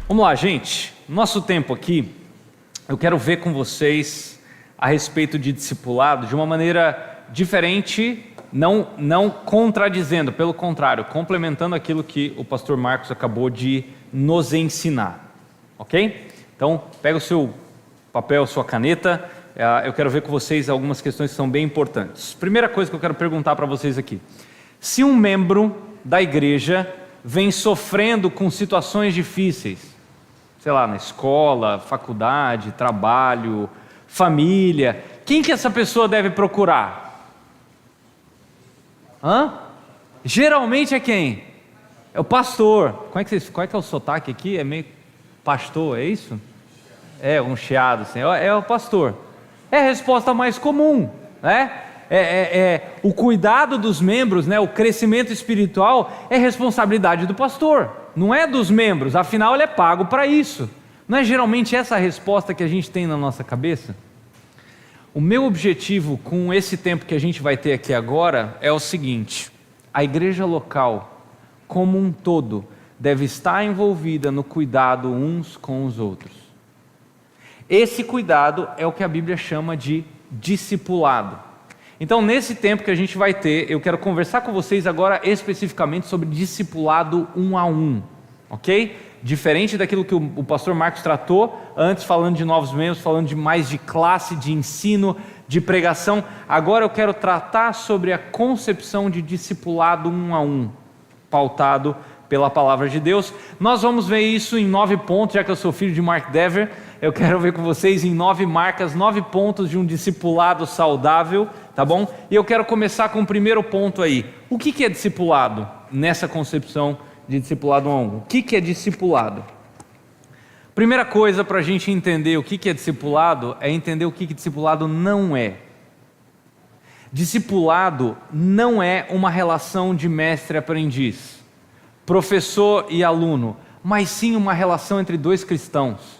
Vamos lá, gente. Nosso tempo aqui, eu quero ver com vocês a respeito de discipulado de uma maneira diferente, não contradizendo, pelo contrário, complementando aquilo que o pastor Marcos acabou de nos ensinar, ok? Então, pega o seu papel, sua caneta, eu quero ver com vocês algumas questões que são bem importantes. Primeira coisa que eu quero perguntar para vocês aqui: se um membro da igreja vem sofrendo com situações difíceis, sei lá, na escola, faculdade, trabalho, família, quem que essa pessoa deve procurar? Geralmente é quem? É o pastor. Qual é que é o sotaque aqui? É meio pastor, é isso? É, um chiado assim, é o pastor. É a resposta mais comum, né? O cuidado dos membros, né? O crescimento espiritual é responsabilidade do pastor, não é dos membros, afinal ele é pago para isso. Não é geralmente essa a resposta que a gente tem na nossa cabeça? O meu objetivo com esse tempo que a gente vai ter aqui agora é o seguinte: a igreja local, como um todo, deve estar envolvida no cuidado uns com os outros. Esse cuidado é o que a Bíblia chama de discipulado. Então, nesse tempo que a gente vai ter, eu quero conversar com vocês agora especificamente sobre discipulado 1 a 1, ok? Diferente daquilo que o pastor Marcos tratou antes, falando de novos membros, falando mais de classe, de ensino, de pregação. Agora eu quero tratar sobre a concepção de discipulado 1 a 1, pautado pela palavra de Deus. Nós vamos ver isso em 9 pontos, já que eu sou filho de Mark Dever. Eu quero ver com vocês em 9 marcas, 9 pontos de um discipulado saudável, tá bom? E eu quero começar com o primeiro ponto aí. O que é discipulado nessa concepção de discipulado 1 a 1? O que é discipulado? Primeira coisa para a gente entender o que é discipulado é entender o que discipulado não é. Discipulado não é uma relação de mestre-aprendiz, professor e aluno, mas sim uma relação entre dois cristãos.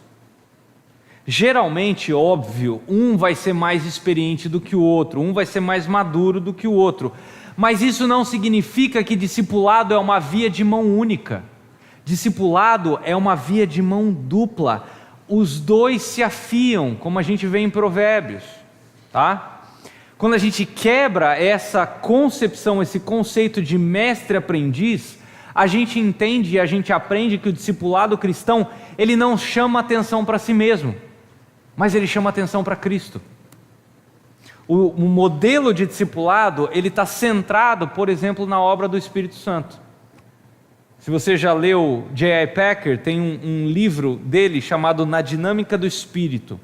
Geralmente, óbvio, um vai ser mais experiente do que o outro, um vai ser mais maduro do que o outro, mas isso não significa que discipulado é uma via de mão única. Discipulado é uma via de mão dupla, os dois se afiam, como a gente vê em Provérbios, tá? Quando a gente quebra essa concepção, esse conceito de mestre-aprendiz, a gente entende e a gente aprende que o discipulado cristão, ele não chama atenção para si mesmo, mas ele chama atenção para Cristo. O modelo de discipulado, ele está centrado, por exemplo, na obra do Espírito Santo. Se você já leu J.I. Packer, tem um livro dele chamado Na Dinâmica do Espírito.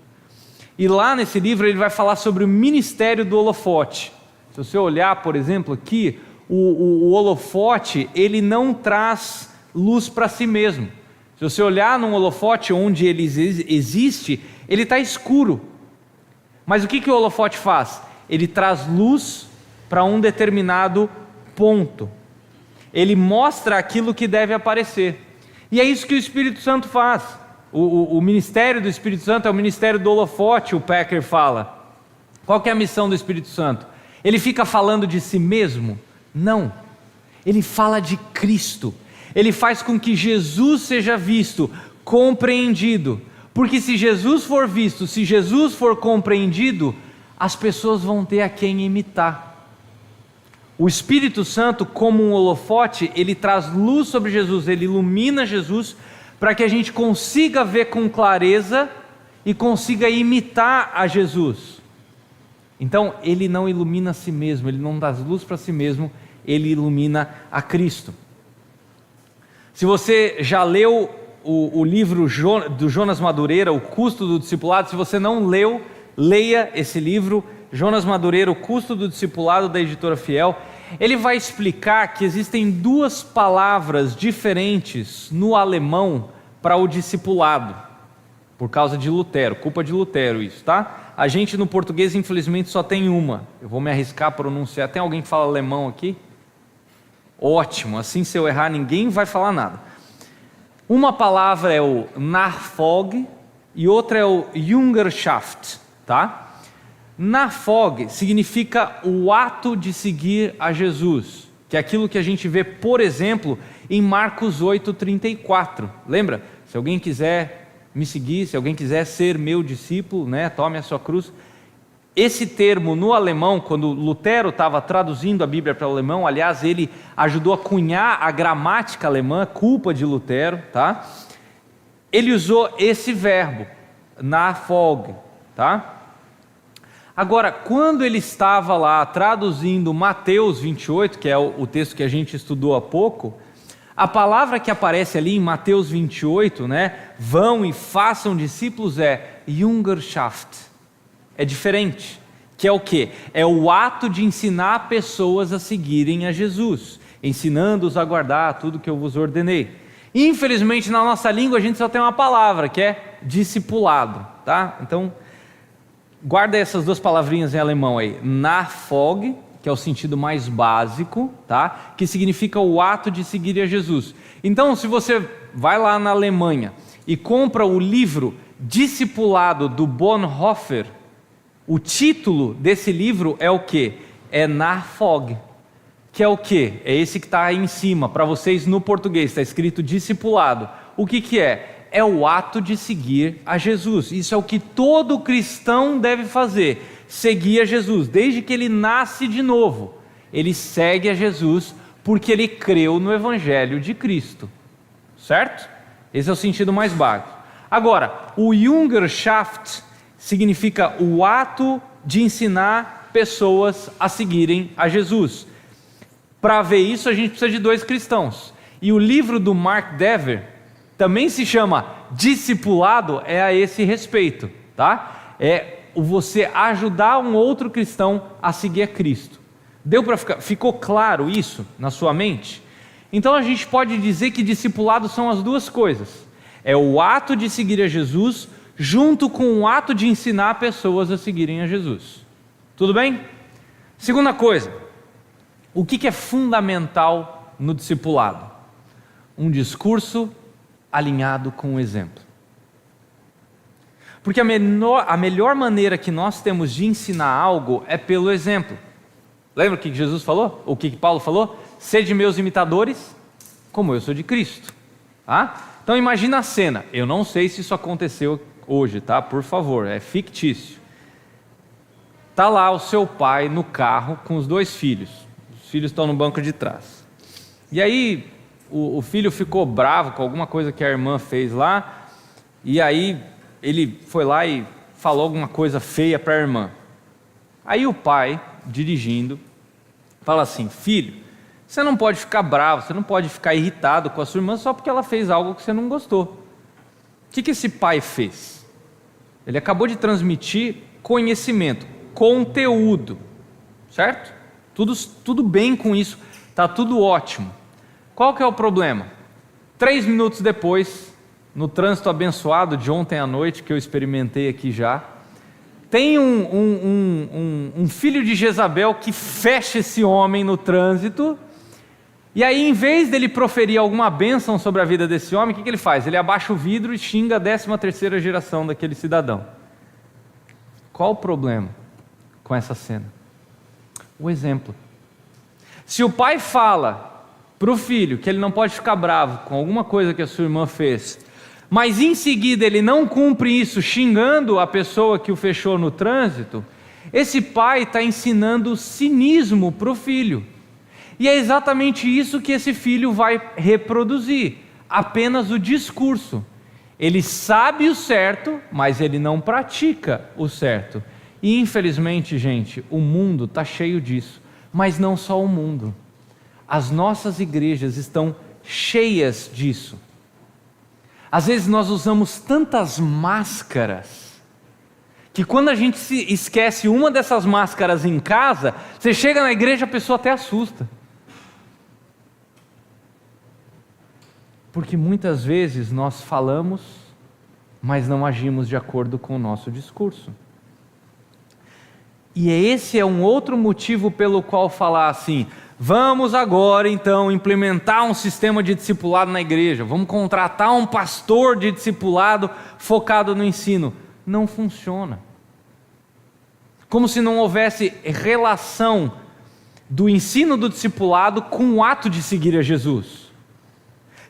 E lá nesse livro ele vai falar sobre o ministério do holofote. Se você olhar, por exemplo, aqui, o holofote, ele não traz luz para si mesmo. Se você olhar num holofote onde ele existe, ele está escuro. Mas o que o holofote faz? Ele traz luz para um determinado ponto. Ele mostra aquilo que deve aparecer. E é isso que o Espírito Santo faz. O ministério do Espírito Santo é o ministério do holofote, o Packer fala. Qual que é a missão do Espírito Santo? Ele fica falando de si mesmo? Não. Ele fala de Cristo. Ele faz com que Jesus seja visto, compreendido. Porque se Jesus for visto, se Jesus for compreendido, as pessoas vão ter a quem imitar. O Espírito Santo, como um holofote, ele traz luz sobre Jesus, ele ilumina Jesus, para que a gente consiga ver com clareza e consiga imitar a Jesus. Então, ele não ilumina a si mesmo, ele não dá luz para si mesmo, ele ilumina a Cristo. Se você já leu o livro do Jonas Madureira, O Custo do Discipulado, se você não leu, leia esse livro, Jonas Madureira, O Custo do Discipulado, da editora Fiel. Ele vai explicar que existem 2 palavras diferentes no alemão para o discipulado, por causa de Lutero, culpa de Lutero isso, tá? A gente no português infelizmente só tem uma, eu vou me arriscar a pronunciar. Tem alguém que fala alemão aqui? Ótimo, assim se eu errar ninguém vai falar nada. Uma palavra é o Nachfolge e outra é o Jüngerschaft, tá? Nachfolge significa o ato de seguir a Jesus, que é aquilo que a gente vê, por exemplo, em Marcos 8:34. Lembra? Se alguém quiser me seguir, se alguém quiser ser meu discípulo, né, tome a sua cruz. Esse termo no alemão, quando Lutero estava traduzindo a Bíblia para o alemão, aliás, ele ajudou a cunhar a gramática alemã, culpa de Lutero, tá? Ele usou esse verbo, nachfolge, tá? Agora, quando ele estava lá traduzindo Mateus 28, que é o texto que a gente estudou há pouco, a palavra que aparece ali em Mateus 28, né, vão e façam discípulos, é Jüngerschaft. É diferente, que é o quê? É o ato de ensinar pessoas a seguirem a Jesus, ensinando-os a guardar tudo que eu vos ordenei. Infelizmente, na nossa língua, a gente só tem uma palavra, que é discipulado, tá? Então, guarda essas duas palavrinhas em alemão aí, Nachfolge, que é o sentido mais básico, tá? Que significa o ato de seguir a Jesus. Então, se você vai lá na Alemanha e compra o livro Discipulado do Bonhoeffer, o título desse livro é o quê? É Nachfolge, que é o quê? É esse que está aí em cima, para vocês no português, está escrito discipulado. O que que é? É o ato de seguir a Jesus. Isso é o que todo cristão deve fazer, seguir a Jesus. Desde que ele nasce de novo, ele segue a Jesus porque ele creu no Evangelho de Cristo, certo? Esse é o sentido mais básico. Agora, o Jüngerschaft significa o ato de ensinar pessoas a seguirem a Jesus. Para ver isso, a gente precisa de dois cristãos. E o livro do Mark Dever também se chama Discipulado, é a esse respeito, tá? É você ajudar um outro cristão a seguir a Cristo. Ficou claro isso na sua mente? Então a gente pode dizer que discipulado são as duas coisas. É o ato de seguir a Jesus junto com o ato de ensinar pessoas a seguirem a Jesus. Tudo bem? Segunda coisa, o que é fundamental no discipulado? Um discurso alinhado com o exemplo. Porque a melhor maneira que nós temos de ensinar algo é pelo exemplo. Lembra o que Jesus falou? O que Paulo falou? Sede meus imitadores, como eu sou de Cristo. Tá? Então imagina a cena. Eu não sei se isso aconteceu hoje, tá? Por favor, é fictício. Tá lá o seu pai no carro com os dois filhos. Os filhos estão no banco de trás. E aí o filho ficou bravo com alguma coisa que a irmã fez lá. E aí ele foi lá e falou alguma coisa feia para a irmã. Aí o pai, dirigindo, fala assim: filho, você não pode ficar bravo, você não pode ficar irritado com a sua irmã só porque ela fez algo que você não gostou. O que esse pai fez? Ele acabou de transmitir conhecimento, conteúdo, certo? Tudo bem com isso, está tudo ótimo. Qual que é o problema? 3 minutos depois, no trânsito abençoado de ontem à noite, que eu experimentei aqui já, tem um filho de Jezabel que fecha esse homem no trânsito. E aí, em vez dele proferir alguma bênção sobre a vida desse homem, o que ele faz? Ele abaixa o vidro e xinga a 13ª geração daquele cidadão. Qual o problema com essa cena? O exemplo. Se o pai fala para o filho que ele não pode ficar bravo com alguma coisa que a sua irmã fez, mas em seguida ele não cumpre isso xingando a pessoa que o fechou no trânsito, esse pai está ensinando cinismo para o filho. E é exatamente isso que esse filho vai reproduzir, apenas o discurso. Ele sabe o certo, mas ele não pratica o certo. E infelizmente, gente, o mundo está cheio disso. Mas não só o mundo. As nossas igrejas estão cheias disso. Às vezes nós usamos tantas máscaras, que quando a gente se esquece uma dessas máscaras em casa, você chega na igreja, a pessoa até assusta. Porque muitas vezes nós falamos, mas não agimos de acordo com o nosso discurso. E esse é um outro motivo pelo qual falar assim: vamos agora então implementar um sistema de discipulado na igreja, vamos contratar um pastor de discipulado focado no ensino. Não funciona. Como se não houvesse relação do ensino do discipulado com o ato de seguir a Jesus.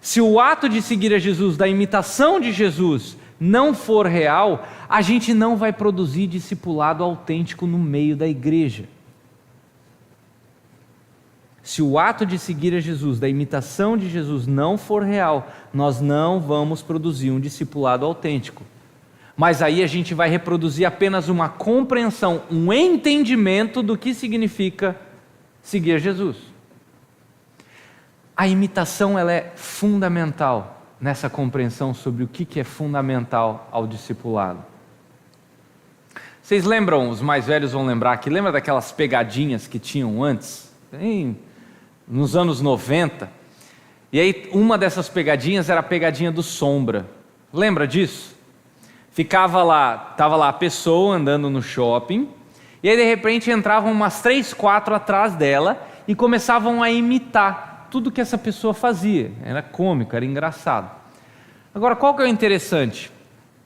Se o ato de seguir a Jesus, da imitação de Jesus, não for real, a gente não vai produzir discipulado autêntico no meio da igreja. Se o ato de seguir a Jesus, da imitação de Jesus, não for real, nós não vamos produzir um discipulado autêntico. Mas aí a gente vai reproduzir apenas uma compreensão, um entendimento do que significa seguir a Jesus. A imitação, ela é fundamental nessa compreensão sobre o que é fundamental ao discipulado. Vocês lembram, os mais velhos vão lembrar aqui, lembra daquelas pegadinhas que tinham antes? Nos anos 90. E aí uma dessas pegadinhas era a pegadinha do Sombra. Lembra disso? Estava lá a pessoa andando no shopping, e aí de repente entravam umas 3, 4 atrás dela e começavam a imitar tudo que essa pessoa fazia. Era cômico, era engraçado. Agora, qual que é o interessante?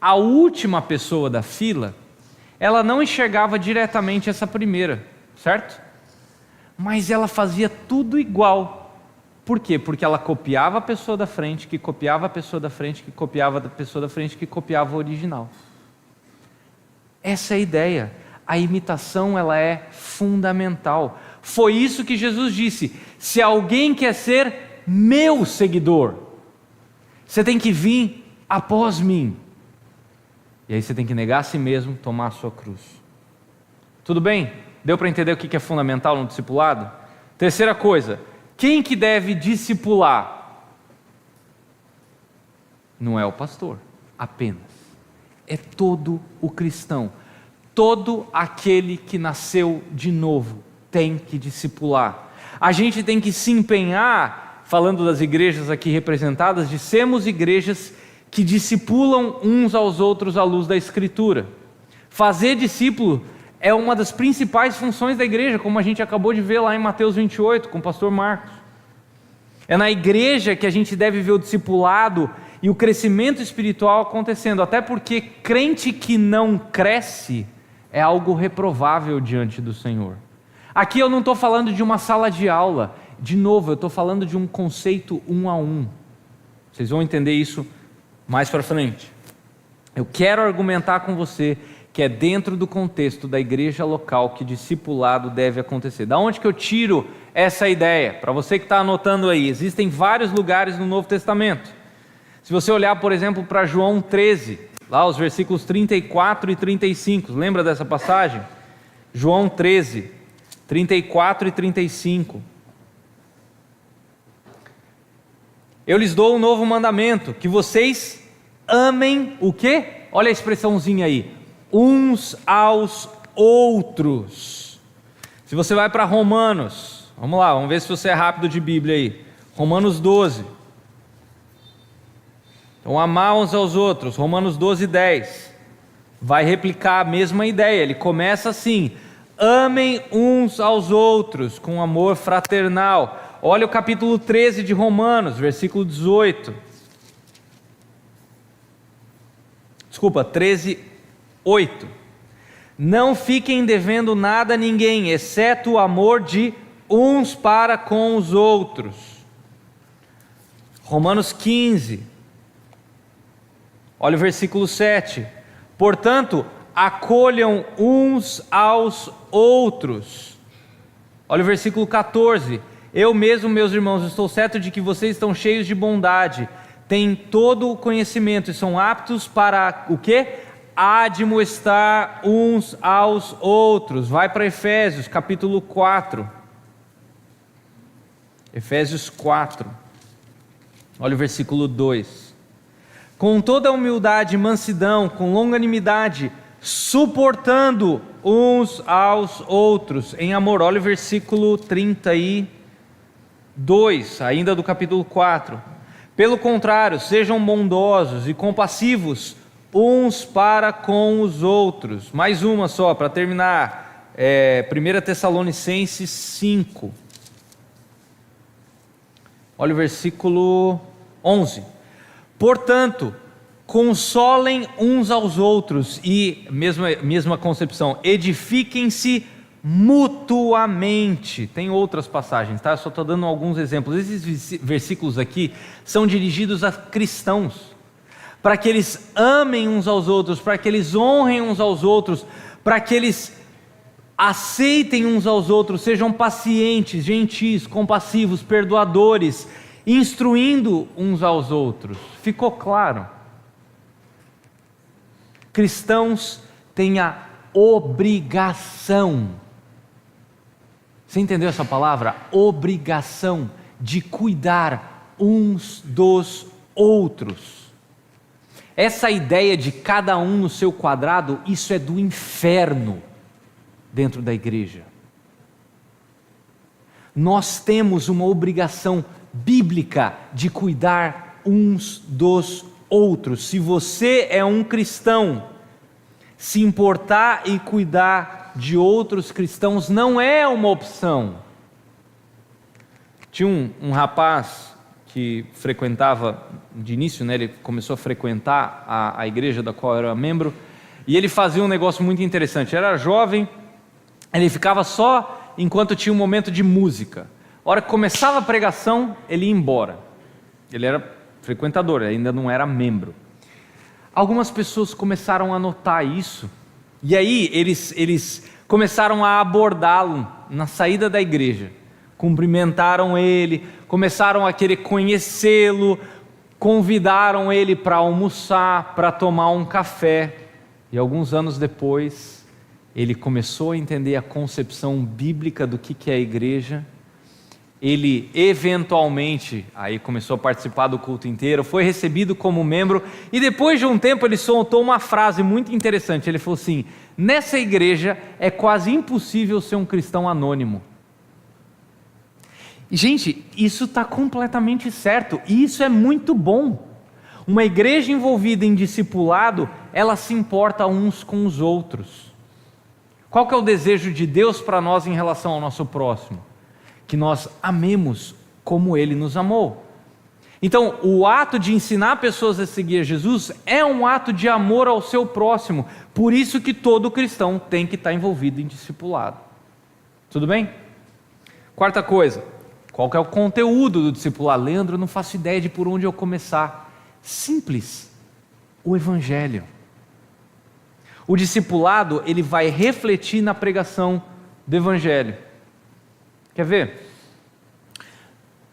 A última pessoa da fila, ela não enxergava diretamente essa primeira, certo? Mas ela fazia tudo igual. Por quê? Porque ela copiava a pessoa da frente, que copiava a pessoa da frente, que copiava a pessoa da frente, que copiava o original. Essa é a ideia. A imitação, ela é fundamental. Foi isso que Jesus disse: se alguém quer ser meu seguidor, você tem que vir após mim. E aí você tem que negar a si mesmo, tomar a sua cruz. Tudo bem? Deu para entender o que é fundamental no discipulado? Terceira coisa, quem que deve discipular? Não é o pastor, apenas. É todo o cristão. Todo aquele que nasceu de novo tem que discipular. A gente tem que se empenhar, falando das igrejas aqui representadas, de sermos igrejas que discipulam uns aos outros à luz da Escritura. Fazer discípulo é uma das principais funções da igreja, como a gente acabou de ver lá em Mateus 28, com o pastor Marcos. É na igreja que a gente deve ver o discipulado e o crescimento espiritual acontecendo, até porque crente que não cresce é algo reprovável diante do Senhor. Aqui eu não estou falando de uma sala de aula, de novo, eu estou falando de um conceito 1 a 1. Vocês vão entender isso mais para frente. Eu quero argumentar com você que é dentro do contexto da igreja local que discipulado deve acontecer. Da onde que eu tiro essa ideia? Para você que está anotando aí, existem vários lugares no Novo Testamento. Se você olhar, por exemplo, para João 13, lá os versículos 34 e 35, lembra dessa passagem? João 13, 34 e 35. Eu lhes dou um novo mandamento, que vocês amem o quê? Olha a expressãozinha aí. Uns aos outros. Se você vai para Romanos, vamos lá, vamos ver se você é rápido de Bíblia aí. Romanos 12. Então, amar uns aos outros. Romanos 12, 10. Vai replicar a mesma ideia. Ele começa assim: amem uns aos outros com amor fraternal. Olha o capítulo 13 de Romanos, versículo 18. Desculpa, 13, 8. Não fiquem devendo nada a ninguém, exceto o amor de uns para com os outros. Romanos 15. Olha o versículo 7. Portanto, acolham uns aos outros. Olha o versículo 14. Eu mesmo, meus irmãos, estou certo de que vocês estão cheios de bondade, têm todo o conhecimento e são aptos para o quê? Admoestar uns aos outros. Vai para Efésios, capítulo 4. Efésios 4. Olha o versículo 2. Com toda humildade e mansidão, com longanimidade, suportando uns aos outros, em amor. Olha o versículo 32, ainda do capítulo 4. Pelo contrário, sejam bondosos e compassivos uns para com os outros. Mais uma só, para terminar. 1 Tessalonicenses 5. Olha o versículo 11. Portanto, consolem uns aos outros e, mesma concepção, edifiquem-se mutuamente. Tem outras passagens, tá? Eu só estou dando alguns exemplos. Esses versículos aqui são dirigidos a cristãos, para que eles amem uns aos outros, para que eles honrem uns aos outros, para que eles aceitem uns aos outros, sejam pacientes, gentis, compassivos, perdoadores, instruindo uns aos outros. Ficou claro? Cristãos têm a obrigação, você entendeu essa palavra? Obrigação de cuidar uns dos outros. Essa ideia de cada um no seu quadrado, isso é do inferno dentro da igreja. Nós temos uma obrigação bíblica de cuidar uns dos outros. Se você é um cristão, se importar e cuidar de outros cristãos não é uma opção. Tinha um rapaz que frequentava, de início, né, ele começou a frequentar a igreja da qual eu era membro, e ele fazia um negócio muito interessante. Era jovem, ele ficava só enquanto tinha um momento de música. A hora que começava a pregação, ele ia embora. Ele era frequentador, ainda não era membro. Algumas pessoas começaram a notar isso, e aí eles começaram a abordá-lo na saída da igreja, cumprimentaram ele, começaram a querer conhecê-lo, convidaram ele para almoçar, para tomar um café, e alguns anos depois, ele começou a entender a concepção bíblica do que é a igreja. Ele eventualmente, aí começou a participar do culto inteiro, foi recebido como membro, e depois de um tempo ele soltou uma frase muito interessante. Ele falou assim: nessa igreja é quase impossível ser um cristão anônimo. E, gente, isso está completamente certo, e isso é muito bom. Uma igreja envolvida em discipulado, ela se importa uns com os outros. Qual que é o desejo de Deus para nós em relação ao nosso próximo? Que nós amemos como Ele nos amou. Então, o ato de ensinar pessoas a seguir Jesus é um ato de amor ao seu próximo. Por isso que todo cristão tem que estar envolvido em discipulado. Tudo bem? Quarta coisa, qual que é o conteúdo do discipulado? Leandro, eu não faço ideia de por onde eu começar. Simples, o Evangelho. O discipulado, ele vai refletir na pregação do Evangelho. Quer ver?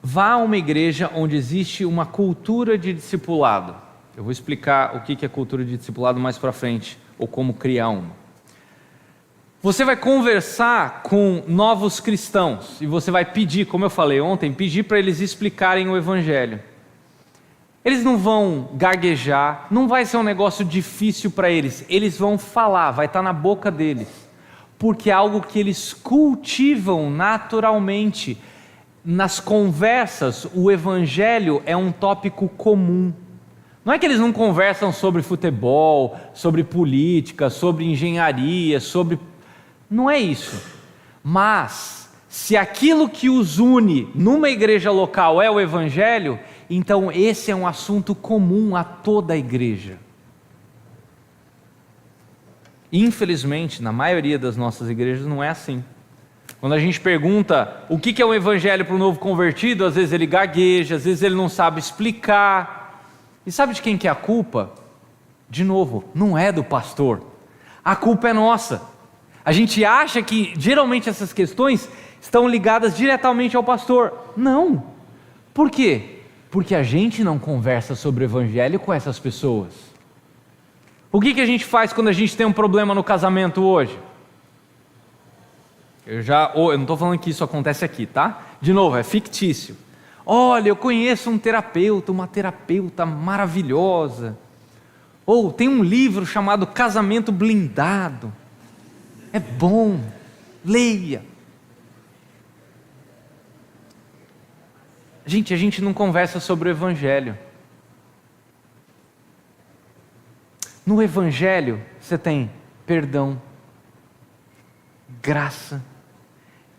Vá a uma igreja onde existe uma cultura de discipulado. Eu vou explicar o que é cultura de discipulado mais para frente, ou como criar uma. Você vai conversar com novos cristãos, e você vai pedir, como eu falei ontem, pedir para eles explicarem o Evangelho. Eles não vão gaguejar, não vai ser um negócio difícil para eles, eles vão falar, vai estar na boca deles. Porque é algo que eles cultivam naturalmente. Nas conversas, o Evangelho é um tópico comum. Não é que eles não conversam sobre futebol, sobre política, sobre engenharia, não é isso. Mas, se aquilo que os une numa igreja local é o Evangelho, então esse é um assunto comum a toda a igreja. Infelizmente, na maioria das nossas igrejas não é assim. Quando a gente pergunta o que é o Evangelho para o novo convertido, às vezes ele gagueja, às vezes ele não sabe explicar. E sabe de quem que é a culpa? De novo, não é do pastor. A culpa é nossa. A gente acha que geralmente essas questões estão ligadas diretamente ao pastor. Não. Por quê? Porque a gente não conversa sobre o Evangelho com essas pessoas. O que a gente faz quando a gente tem um problema no casamento hoje? Eu não estou falando que isso acontece aqui, tá? De novo, é fictício. Olha, eu conheço um terapeuta, uma terapeuta maravilhosa. Ou tem um livro chamado Casamento Blindado. É bom, leia. Gente, a gente não conversa sobre o Evangelho. No Evangelho você tem perdão, graça,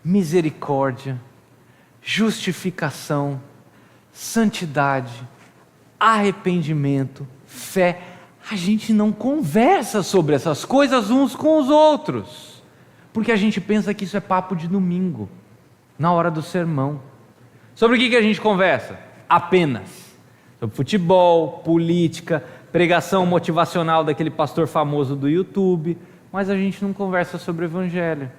misericórdia, justificação, santidade, arrependimento, fé. A gente não conversa sobre essas coisas uns com os outros. Porque a gente pensa que isso é papo de domingo, na hora do sermão. Sobre o que a gente conversa? Apenas sobre futebol, política, pregação motivacional daquele pastor famoso do YouTube, mas a gente não conversa sobre o Evangelho.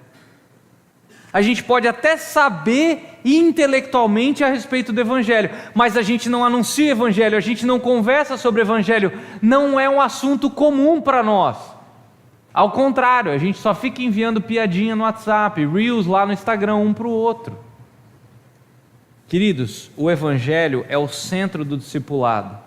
A gente pode até saber intelectualmente a respeito do Evangelho, mas a gente não anuncia o Evangelho, a gente não conversa sobre o Evangelho, não é um assunto comum para nós. Ao contrário, a gente só fica enviando piadinha no WhatsApp, Reels lá no Instagram um para o outro. Queridos, o Evangelho é o centro do discipulado.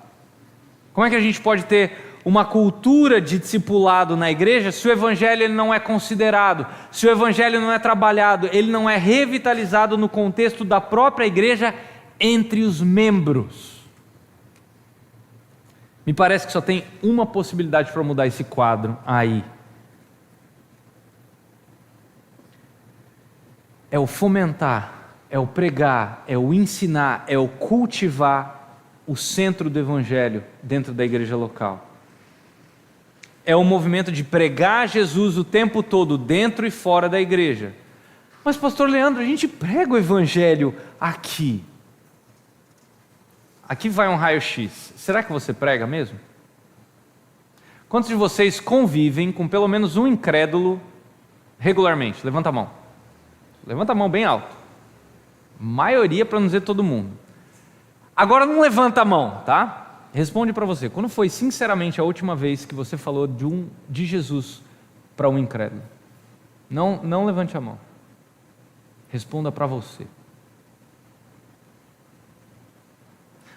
Como é que a gente pode ter uma cultura de discipulado na igreja se o Evangelho ele não é considerado, se o Evangelho não é trabalhado, ele não é revitalizado no contexto da própria igreja entre os membros? Me parece que só tem uma possibilidade para mudar esse quadro aí. É o fomentar, é o pregar, é o ensinar, é o cultivar o centro do Evangelho dentro da igreja local. É o movimento de pregar Jesus o tempo todo, dentro e fora da igreja. Mas pastor Leandro, a gente prega o Evangelho aqui. Aqui vai um raio-x. Será que você prega mesmo? Quantos de vocês convivem com pelo menos um incrédulo regularmente? Levanta a mão. Levanta a mão bem alto. Maioria, para não dizer todo mundo. Agora não levanta a mão, tá? Responde para você. Quando foi sinceramente a última vez que você falou de Jesus para um incrédulo? Não levante a mão. Responda para você.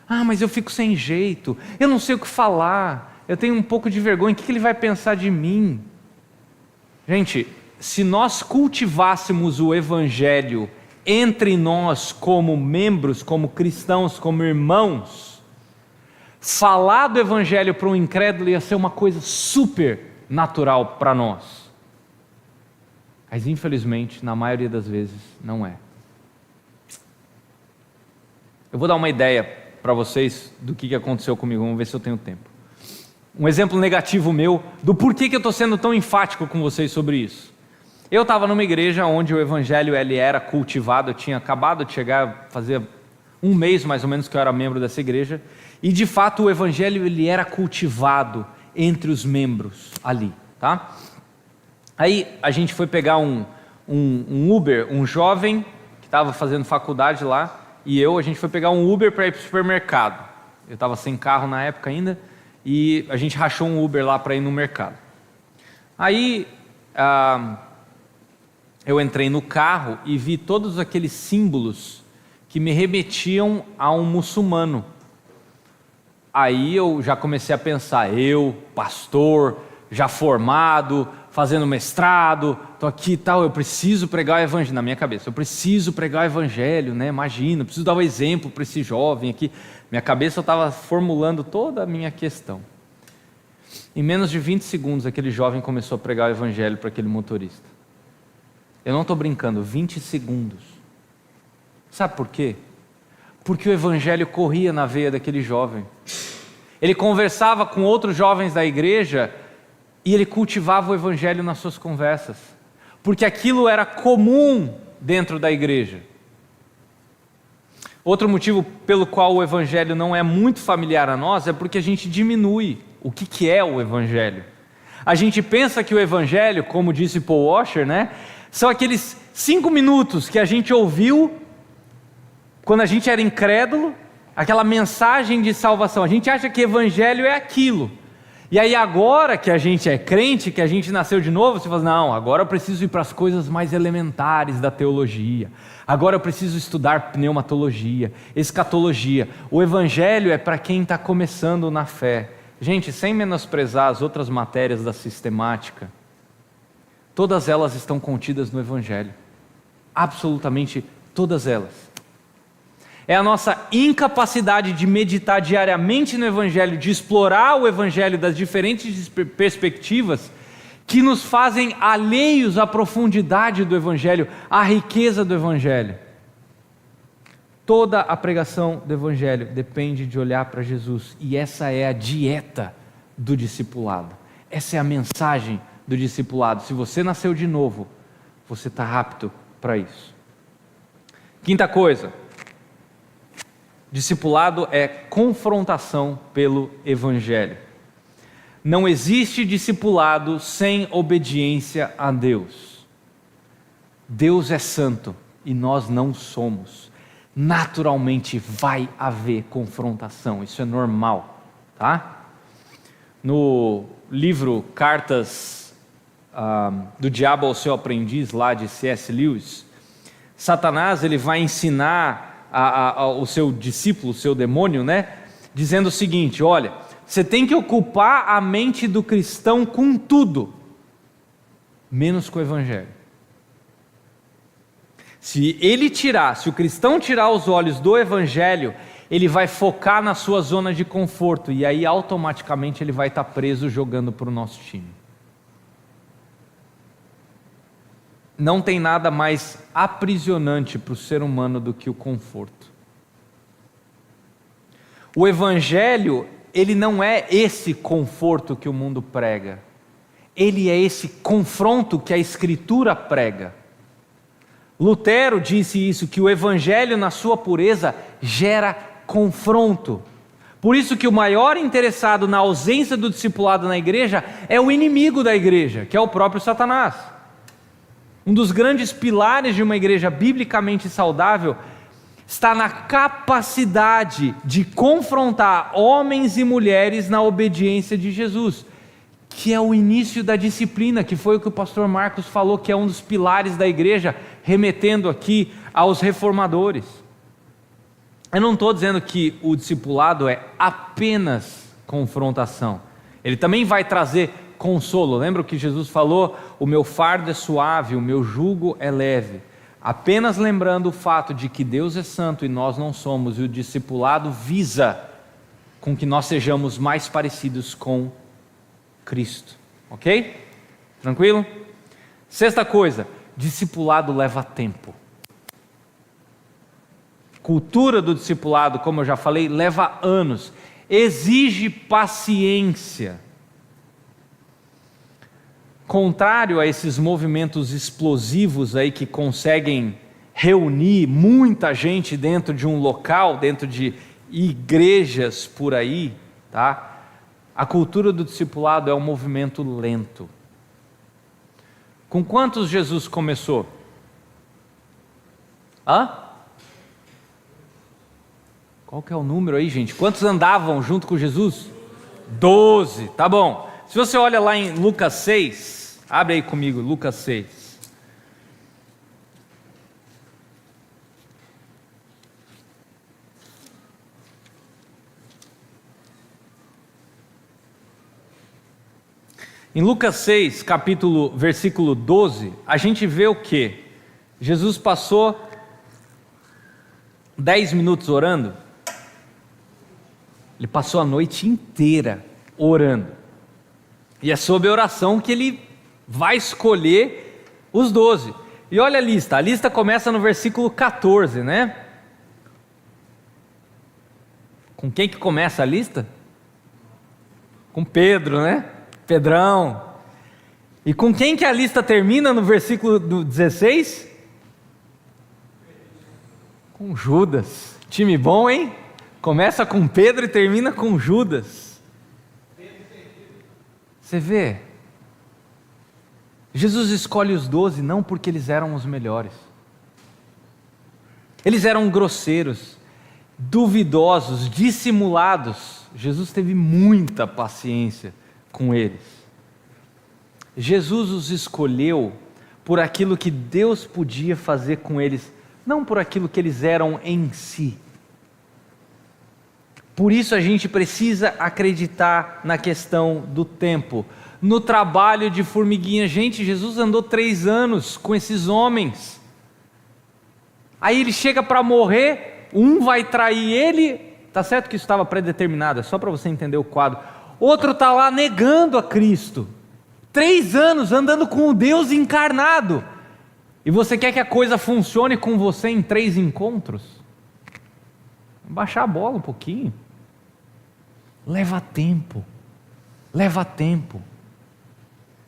Ah, mas eu fico sem jeito. Eu não sei o que falar. Eu tenho um pouco de vergonha. O que ele vai pensar de mim? Gente, se nós cultivássemos o Evangelho entre nós como membros, como cristãos, como irmãos, falar do Evangelho para um incrédulo ia ser uma coisa super natural para nós. Mas infelizmente, na maioria das vezes, não é. Eu vou dar uma ideia para vocês do que aconteceu comigo, vamos ver se eu tenho tempo. Um exemplo negativo meu do porquê que eu estou sendo tão enfático com vocês sobre isso. Eu estava numa igreja onde o Evangelho ele era cultivado, eu tinha acabado de chegar, fazia um mês mais ou menos que eu era membro dessa igreja, e de fato o Evangelho ele era cultivado entre os membros ali, tá? Aí a gente foi pegar um Uber, um jovem que estava fazendo faculdade lá, e a gente foi pegar um Uber para ir para o supermercado. Eu estava sem carro na época ainda, e a gente rachou um Uber lá para ir no mercado. Aí eu entrei no carro e vi todos aqueles símbolos que me remetiam a um muçulmano. Aí eu já comecei a pensar, pastor, já formado, fazendo mestrado, estou aqui e tal, eu preciso pregar o Evangelho, na minha cabeça, eu preciso pregar o Evangelho, né? Imagina, eu preciso dar um exemplo para esse jovem aqui. Minha cabeça eu estava formulando toda a minha questão. Em menos de 20 segundos, aquele jovem começou a pregar o Evangelho para aquele motorista. Eu não estou brincando, 20 segundos. Sabe por quê? Porque o Evangelho corria na veia daquele jovem. Ele conversava com outros jovens da igreja e ele cultivava o Evangelho nas suas conversas. Porque aquilo era comum dentro da igreja. Outro motivo pelo qual o Evangelho não é muito familiar a nós é porque a gente diminui o que é o Evangelho. A gente pensa que o Evangelho, como disse Paul Washer, né, são aqueles 5 minutos que a gente ouviu quando a gente era incrédulo, aquela mensagem de salvação. A gente acha que Evangelho é aquilo. E aí agora que a gente é crente, que a gente nasceu de novo, você fala, não, agora eu preciso ir para as coisas mais elementares da teologia. Agora eu preciso estudar pneumatologia, escatologia. O Evangelho é para quem está começando na fé. Gente, sem menosprezar as outras matérias da sistemática, todas elas estão contidas no Evangelho. Absolutamente todas elas. É a nossa incapacidade de meditar diariamente no Evangelho, de explorar o Evangelho das diferentes perspectivas, que nos fazem alheios à profundidade do Evangelho, à riqueza do Evangelho. Toda a pregação do Evangelho depende de olhar para Jesus, e essa é a dieta do discipulado. Essa é a mensagem do discipulado. Se você nasceu de novo, você está apto para isso. Quinta coisa, discipulado é confrontação pelo Evangelho. Não existe discipulado sem obediência a Deus. Deus é santo e nós não somos. Naturalmente vai haver confrontação, isso é normal, tá? No livro Cartas do Diabo ao Seu Aprendiz, lá de C.S. Lewis, Satanás ele vai ensinar o seu discípulo, o seu demônio, né? Dizendo o seguinte: olha, você tem que ocupar a mente do cristão com tudo, menos com o Evangelho. Se o cristão tirar os olhos do Evangelho, ele vai focar na sua zona de conforto, e aí automaticamente ele vai estar preso jogando para o nosso time. Não tem nada mais aprisionante para o ser humano do que o conforto. O Evangelho, ele não é esse conforto que o mundo prega, ele é esse confronto que a Escritura prega. Lutero disse isso, que o Evangelho na sua pureza gera confronto. Por isso que o maior interessado na ausência do discipulado na igreja é o inimigo da igreja, que é o próprio Satanás. Um dos grandes pilares de uma igreja biblicamente saudável está na capacidade de confrontar homens e mulheres na obediência de Jesus, que é o início da disciplina, que foi o que o pastor Marcos falou, que é um dos pilares da igreja, remetendo aqui aos reformadores. Eu não estou dizendo que o discipulado é apenas confrontação, ele também vai trazer consolo. Lembra o que Jesus falou? O meu fardo é suave, o meu jugo é leve. Apenas lembrando o fato de que Deus é santo e nós não somos, e o discipulado visa com que nós sejamos mais parecidos com Cristo, ok? Tranquilo? Sexta coisa, discipulado leva tempo. Cultura do discipulado, como eu já falei, leva anos, exige paciência. Contrário a esses movimentos explosivos aí que conseguem reunir muita gente dentro de um local, dentro de igrejas por aí, tá? A cultura do discipulado é um movimento lento. Com quantos Jesus começou? Qual que é o número aí, gente? Quantos andavam junto com Jesus? 12, tá bom. Se você olha lá em Lucas 6, abre aí comigo, Lucas 6. Em Lucas 6, versículo 12, a gente vê o quê? Jesus passou 10 minutos orando. Ele passou a noite inteira orando. E é sob a oração que ele vai escolher os 12. E olha a lista começa no versículo 14, né? Com quem que começa a lista? Com Pedro, né? Pedrão. E com quem que a lista termina no versículo 16? Com Judas. Time bom, hein? Começa com Pedro e termina com Judas. Você vê? Jesus escolhe os 12 não porque eles eram os melhores. Eles eram grosseiros, duvidosos, dissimulados. Jesus teve muita paciência com eles. Jesus os escolheu por aquilo que Deus podia fazer com eles, não por aquilo que eles eram em si. Por isso a gente precisa acreditar na questão do tempo, no trabalho de formiguinha. Gente, Jesus andou 3 anos com esses homens, aí ele chega para morrer, um vai trair ele, tá certo que isso estava predeterminado, é só para você entender o quadro. Outro está lá negando a Cristo, 3 anos andando com o Deus encarnado, e você quer que a coisa funcione com você em 3 encontros? Baixar a bola um pouquinho. Leva tempo.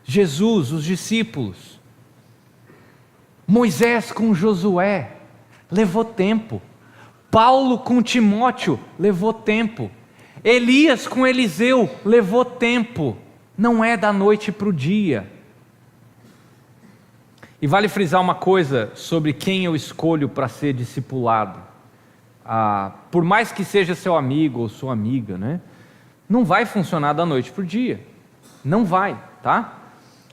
Jesus, os discípulos, Moisés com Josué levou tempo. Paulo com Timóteo levou tempo. Elias com Eliseu levou tempo. Não é da noite para o dia. E vale frisar uma coisa sobre quem eu escolho para ser discipulado. Por mais que seja seu amigo ou sua amiga, né? Não vai funcionar da noite para o dia. Não vai, tá?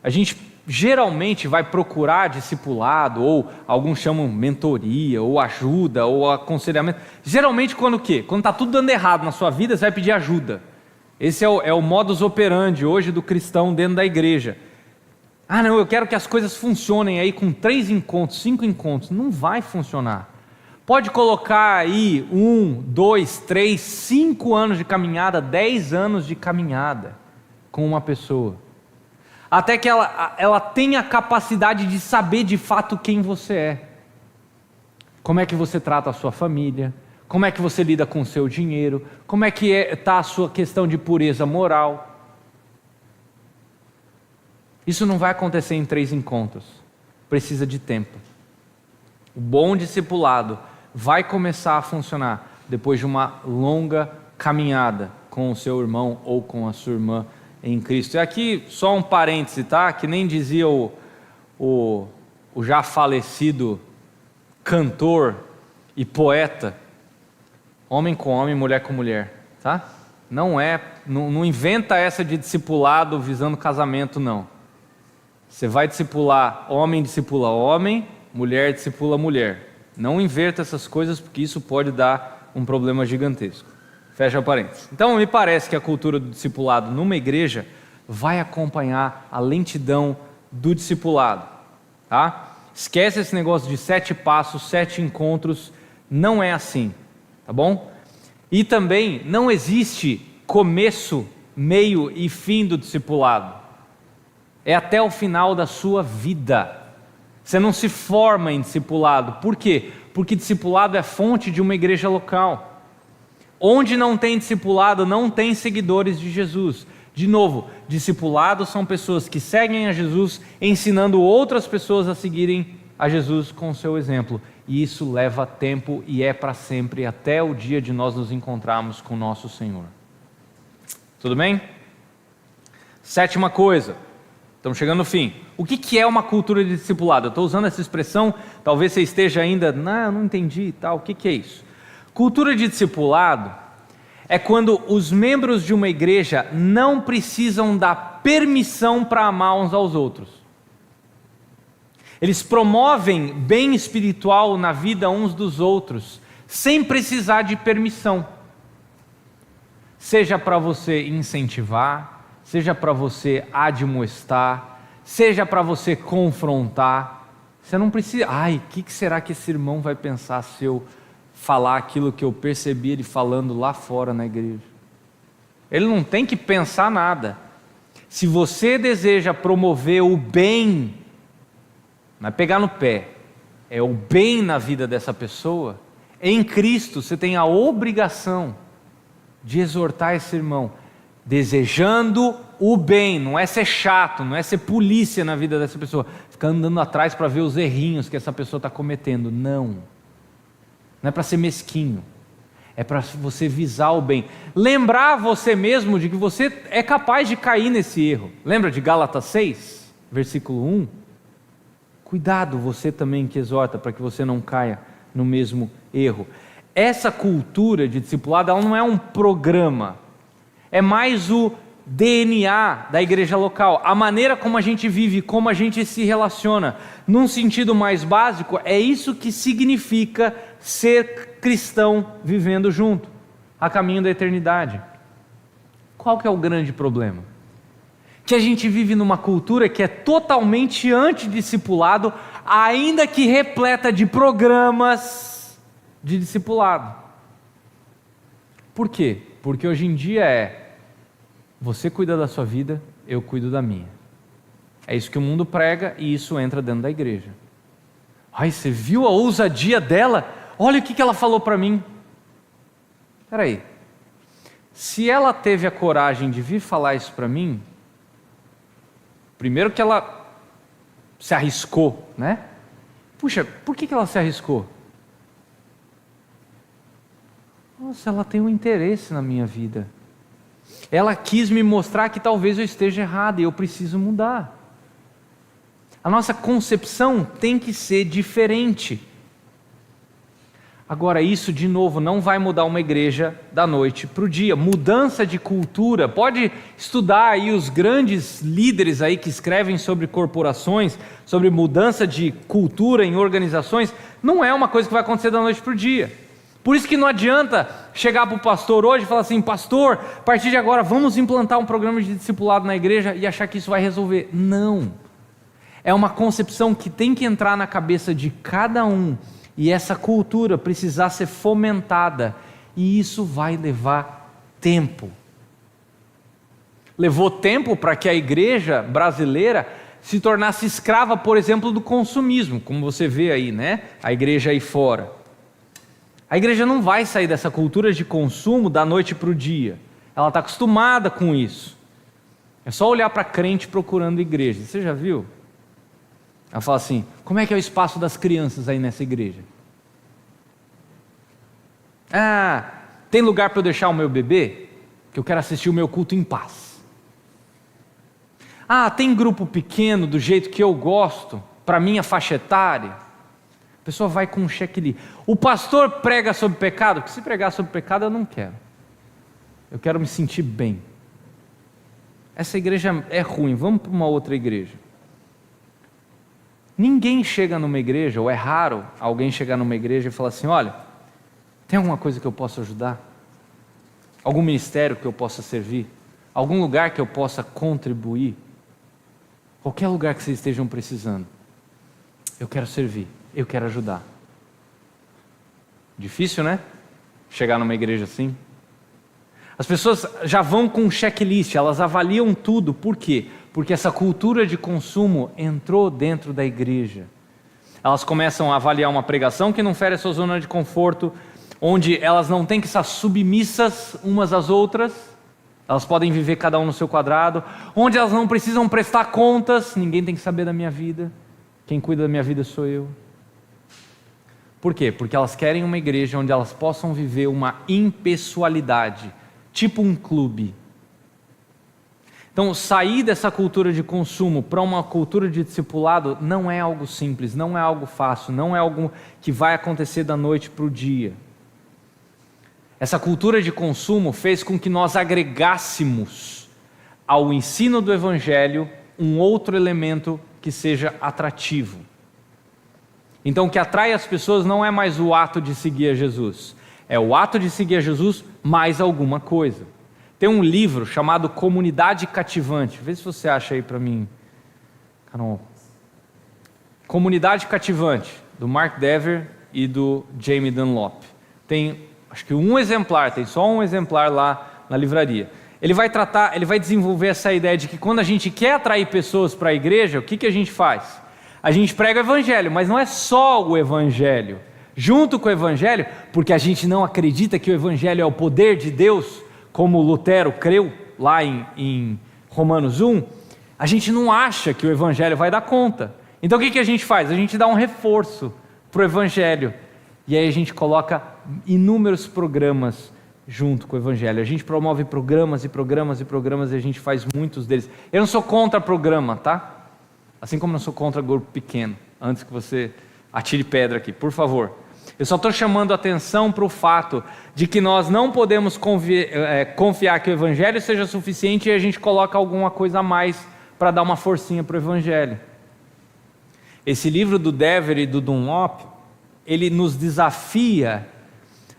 A gente geralmente vai procurar discipulado, ou alguns chamam mentoria, ou ajuda, ou aconselhamento. Geralmente quando o quê? Quando está tudo dando errado na sua vida, você vai pedir ajuda. Esse é o modus operandi hoje do cristão dentro da igreja. Não, eu quero que as coisas funcionem aí com 3 encontros, 5 encontros. Não vai funcionar. Pode colocar aí 1, 2, 3, 5 anos de caminhada, 10 anos de caminhada com uma pessoa. Até que ela tenha a capacidade de saber de fato quem você é. Como é que você trata a sua família, como é que você lida com o seu dinheiro, como é que está a sua questão de pureza moral. Isso não vai acontecer em 3 encontros, precisa de tempo. O bom discipulado vai começar a funcionar depois de uma longa caminhada com o seu irmão ou com a sua irmã em Cristo. E aqui só um parêntese, tá? Que nem dizia o já falecido cantor e poeta: homem com homem, mulher com mulher, tá? Não inventa essa de discipulado visando casamento, não. Você vai discipular, homem discipula homem, mulher discipula mulher. Não inverta essas coisas, porque isso pode dar um problema gigantesco. Fecha parênteses. Então, me parece que a cultura do discipulado numa igreja vai acompanhar a lentidão do discipulado, tá? Esquece esse negócio de 7 passos, 7 encontros, não é assim, tá bom? E também não existe começo, meio e fim do discipulado. É até o final da sua vida. Você não se forma em discipulado. Por quê? Porque discipulado é fonte de uma igreja local. Onde não tem discipulado, não tem seguidores de Jesus. De novo, discipulados são pessoas que seguem a Jesus, ensinando outras pessoas a seguirem a Jesus com o seu exemplo. E isso leva tempo e é para sempre, até o dia de nós nos encontrarmos com o nosso Senhor. Tudo bem? 7ª coisa. Estamos chegando no fim. O que é uma cultura de discipulado? Eu estou usando essa expressão, talvez você esteja ainda, não entendi e tal. O que é isso? Cultura de discipulado é quando os membros de uma igreja não precisam dar permissão para amar uns aos outros. Eles promovem bem espiritual na vida uns dos outros, sem precisar de permissão. Seja para você incentivar, seja para você admoestar, seja para você confrontar. Você não precisa, o que será que esse irmão vai pensar se eu falar aquilo que eu percebi ele falando lá fora na igreja? Ele não tem que pensar nada. Se você deseja promover o bem, não é pegar no pé, é o bem na vida dessa pessoa, em Cristo você tem a obrigação de exortar esse irmão, desejando o bem. Não é ser chato, não é ser polícia na vida dessa pessoa, ficar andando atrás para ver os errinhos que essa pessoa está cometendo. Não é para ser mesquinho, é para você visar o bem, lembrar você mesmo de que você é capaz de cair nesse erro. Lembra de Gálatas 6, versículo 1? Cuidado, você também que exorta, para que você não caia no mesmo erro. Essa cultura de discipulado, ela não é um programa, é mais o DNA da igreja local, a maneira como a gente vive, como a gente se relaciona. Num sentido mais básico, é isso que significa ser cristão vivendo junto, a caminho da eternidade. Qual que é o grande problema? Que a gente vive numa cultura que é totalmente antidiscipulado, ainda que repleta de programas de discipulado. Por quê? Porque hoje em dia você cuida da sua vida, eu cuido da minha. É isso que o mundo prega e isso entra dentro da igreja. Você viu a ousadia dela? Olha o que ela falou para mim. Espera aí. Se ela teve a coragem de vir falar isso para mim, primeiro que ela se arriscou, né? Puxa, por que ela se arriscou? Nossa, ela tem um interesse na minha vida. Ela quis me mostrar que talvez eu esteja errado e eu preciso mudar. A nossa concepção tem que ser diferente. Agora, isso, de novo, não vai mudar uma igreja da noite para o dia. Mudança de cultura, pode estudar aí os grandes líderes aí que escrevem sobre corporações, sobre mudança de cultura em organizações, não é uma coisa que vai acontecer da noite para o dia. Por isso que não adianta chegar para o pastor hoje e falar assim: pastor, a partir de agora vamos implantar um programa de discipulado na igreja e achar que isso vai resolver. Não. É uma concepção que tem que entrar na cabeça de cada um. E essa cultura precisar ser fomentada, e isso vai levar tempo. Levou tempo para que a igreja brasileira se tornasse escrava, por exemplo, do consumismo, como você vê aí, né? A igreja aí fora. A igreja não vai sair dessa cultura de consumo da noite para o dia. Ela está acostumada com isso. É só olhar para crente procurando igreja. Você já viu? Ela fala assim: como é que é o espaço das crianças aí nessa igreja? Ah, tem lugar para eu deixar o meu bebê? Que eu quero assistir o meu culto em paz. Ah, tem grupo pequeno do jeito que eu gosto, para minha faixa etária? A pessoa vai com um checklist. O pastor prega sobre pecado? Porque se pregar sobre pecado eu não quero. Eu quero me sentir bem. Essa igreja é ruim, vamos para uma outra igreja. Ninguém chega numa igreja, ou é raro alguém chegar numa igreja e falar assim: olha, tem alguma coisa que eu possa ajudar? Algum ministério que eu possa servir? Algum lugar que eu possa contribuir? Qualquer lugar que vocês estejam precisando, eu quero servir, eu quero ajudar. Difícil, né? Chegar numa igreja assim. As pessoas já vão com um checklist, elas avaliam tudo. Por quê? Porque essa cultura de consumo entrou dentro da igreja. Elas começam a avaliar uma pregação que não fere a sua zona de conforto, onde elas não têm que estar submissas umas às outras, elas podem viver cada um no seu quadrado, onde elas não precisam prestar contas, ninguém tem que saber da minha vida, quem cuida da minha vida sou eu. Por quê? Porque elas querem uma igreja onde elas possam viver uma impessoalidade, tipo um clube. Então, sair dessa cultura de consumo para uma cultura de discipulado não é algo simples, não é algo fácil, não é algo que vai acontecer da noite para o dia. Essa cultura de consumo fez com que nós agregássemos ao ensino do Evangelho um outro elemento que seja atrativo. Então, o que atrai as pessoas não é mais o ato de seguir a Jesus, é o ato de seguir a Jesus mais alguma coisa. Tem um livro chamado Comunidade Cativante. Vê se você acha aí para mim, Carol. Comunidade Cativante, do Mark Dever e do Jamie Dunlop. Tem, acho que um exemplar, tem só um exemplar lá na livraria. Ele vai desenvolver essa ideia de que quando a gente quer atrair pessoas para a igreja, o que a gente faz? A gente prega o Evangelho, mas não é só o Evangelho. Junto com o Evangelho, porque a gente não acredita que o Evangelho é o poder de Deus, como Lutero creu lá em Romanos 1, a gente não acha que o Evangelho vai dar conta. Então o que a gente faz? A gente dá um reforço para o Evangelho. E aí a gente coloca inúmeros programas junto com o Evangelho. A gente promove programas e programas e programas e a gente faz muitos deles. Eu não sou contra programa, tá? Assim como não sou contra grupo pequeno. Antes que você atire pedra aqui, por favor. Eu só estou chamando a atenção para o fato de que nós não podemos confiar que o Evangelho seja suficiente e a gente coloca alguma coisa a mais para dar uma forcinha para o Evangelho. Esse livro do Dever e do Dunlop, ele nos desafia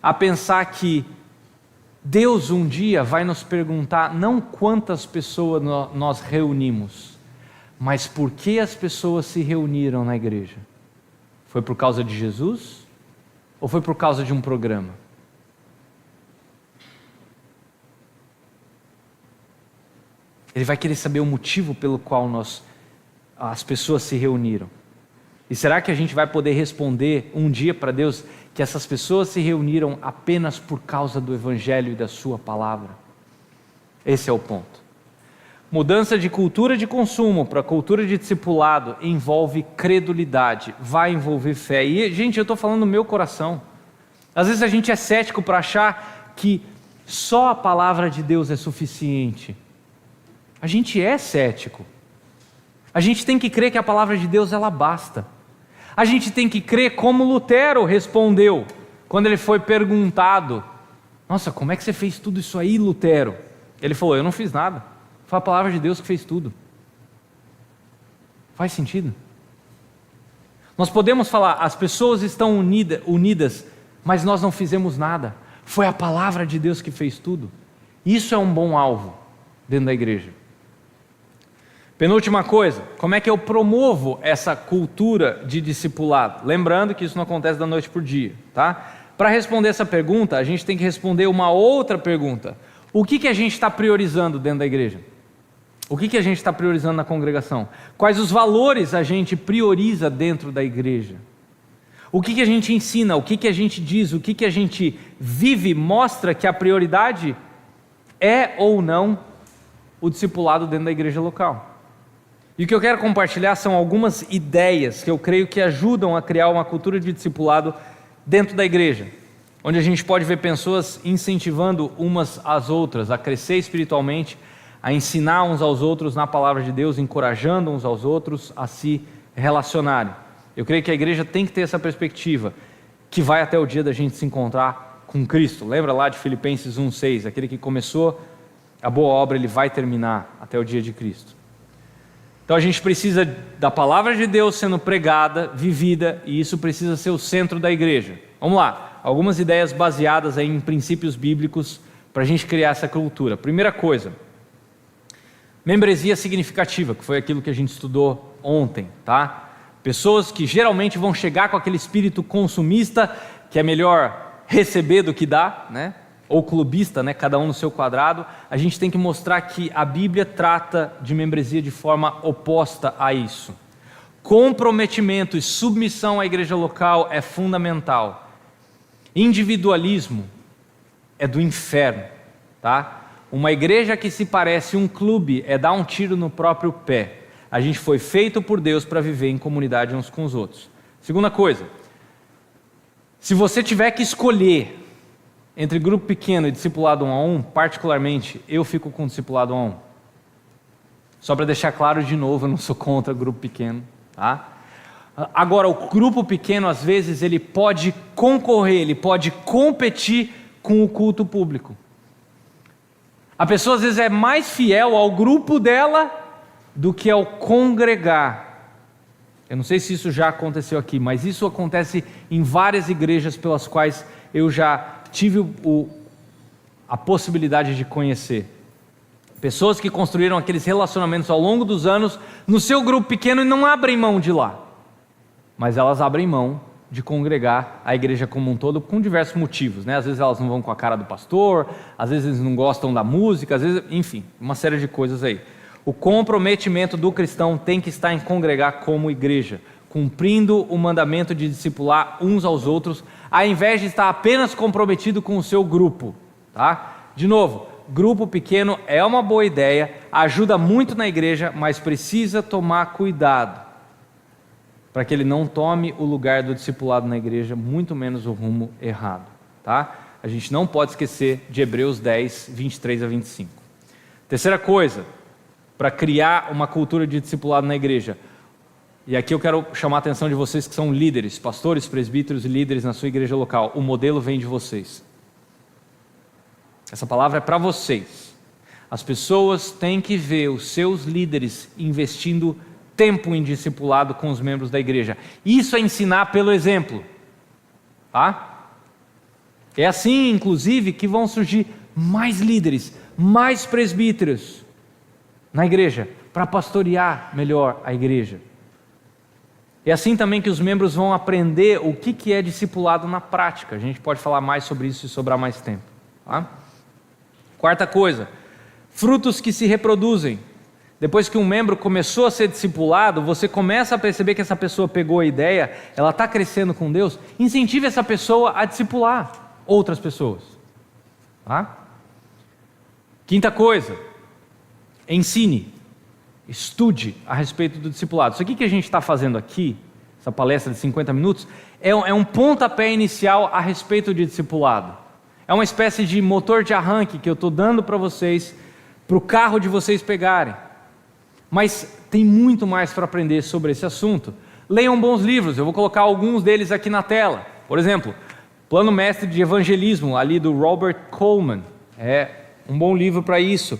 a pensar que Deus um dia vai nos perguntar não quantas pessoas nós reunimos, mas por que as pessoas se reuniram na igreja. Foi por causa de Jesus? Ou foi por causa de um programa? Ele vai querer saber o motivo pelo qual as pessoas se reuniram. E será que a gente vai poder responder um dia para Deus que essas pessoas se reuniram apenas por causa do Evangelho e da sua palavra? Esse é o ponto. Mudança de cultura de consumo para cultura de discipulado envolve credulidade, vai envolver fé. E, gente, eu estou falando do meu coração. Às vezes a gente é cético para achar que só a palavra de Deus é suficiente. A gente é cético. A gente tem que crer que a palavra de Deus ela basta. A gente tem que crer como Lutero respondeu quando ele foi perguntado: nossa, como é que você fez tudo isso aí, Lutero? Ele falou: eu não fiz nada, foi a palavra de Deus que fez tudo. Faz sentido? Nós podemos falar, as pessoas estão unidas, mas nós não fizemos nada. Foi a palavra de Deus que fez tudo. Isso é um bom alvo dentro da igreja. Penúltima coisa, como é que eu promovo essa cultura de discipulado? Lembrando que isso não acontece da noite para o dia, tá? Para responder essa pergunta, a gente tem que responder uma outra pergunta. O que a gente está priorizando dentro da igreja? O que a gente está priorizando na congregação? Quais os valores a gente prioriza dentro da igreja? O que a gente ensina? O que a gente diz? O que a gente vive mostra que a prioridade é ou não o discipulado dentro da igreja local. E o que eu quero compartilhar são algumas ideias que eu creio que ajudam a criar uma cultura de discipulado dentro da igreja, onde a gente pode ver pessoas incentivando umas às outras a crescer espiritualmente, a ensinar uns aos outros na palavra de Deus, encorajando uns aos outros a se relacionarem. Eu creio que a igreja tem que ter essa perspectiva, que vai até o dia da gente se encontrar com Cristo. Lembra lá de Filipenses 1,6, aquele que começou a boa obra, ele vai terminar até o dia de Cristo. Então a gente precisa da palavra de Deus sendo pregada, vivida, e isso precisa ser o centro da igreja. Vamos lá, algumas ideias baseadas aí em princípios bíblicos para a gente criar essa cultura. Primeira coisa, membresia significativa, que foi aquilo que a gente estudou ontem, tá? Pessoas que geralmente vão chegar com aquele espírito consumista, que é melhor receber do que dar, né? Ou clubista, né? Cada um no seu quadrado. A gente tem que mostrar que a Bíblia trata de membresia de forma oposta a isso. Comprometimento e submissão à igreja local é fundamental. Individualismo é do inferno, tá? Uma igreja que se parece um clube é dar um tiro no próprio pé. A gente foi feito por Deus para viver em comunidade uns com os outros. Segunda coisa, se você tiver que escolher entre grupo pequeno e discipulado 1 a 1, particularmente, eu fico com discipulado 1 a 1. Só para deixar claro de novo, eu não sou contra grupo pequeno, tá? Agora, o grupo pequeno, às vezes, ele pode concorrer, ele pode competir com o culto público. A pessoa, às vezes, é mais fiel ao grupo dela do que ao congregar. Eu não sei se isso já aconteceu aqui, mas isso acontece em várias igrejas pelas quais eu já tive a possibilidade de conhecer. Pessoas que construíram aqueles relacionamentos ao longo dos anos no seu grupo pequeno e não abrem mão de lá. Mas elas abrem mão de congregar a igreja como um todo com diversos motivos, né? Às vezes elas não vão com a cara do pastor, às vezes eles não gostam da música, às vezes, enfim, uma série de coisas aí. O comprometimento do cristão tem que estar em congregar como igreja, cumprindo o mandamento de discipular uns aos outros, ao invés de estar apenas comprometido com o seu grupo, tá? De novo, grupo pequeno é uma boa ideia, ajuda muito na igreja, mas precisa tomar cuidado para que ele não tome o lugar do discipulado na igreja, muito menos o rumo errado, tá? A gente não pode esquecer de Hebreus 10, 23 a 25. Terceira coisa, para criar uma cultura de discipulado na igreja, e aqui eu quero chamar a atenção de vocês que são líderes, pastores, presbíteros e líderes na sua igreja local, o modelo vem de vocês. Essa palavra é para vocês. As pessoas têm que ver os seus líderes investindo tempo em discipulado com os membros da igreja. Isso é ensinar pelo exemplo, tá? É assim, inclusive, que vão surgir mais líderes, mais presbíteros na igreja, para pastorear melhor a igreja. É assim também que os membros vão aprender o que é discipulado na prática. A gente pode falar mais sobre isso se sobrar mais tempo, tá? Quarta coisa, frutos que se reproduzem. Depois que um membro começou a ser discipulado, você começa a perceber que essa pessoa pegou a ideia, ela está crescendo com Deus, incentive essa pessoa a discipular outras pessoas, tá? Quinta coisa, ensine, estude a respeito do discipulado. Isso aqui que a gente está fazendo aqui, essa palestra de 50 minutos, é um pontapé inicial a respeito de discipulado. É uma espécie de motor de arranque que eu estou dando para vocês, para o carro de vocês pegarem. Mas tem muito mais para aprender sobre esse assunto. Leiam bons livros, eu vou colocar alguns deles aqui na tela. Por exemplo, Plano Mestre de Evangelismo, ali do Robert Coleman. É um bom livro para isso.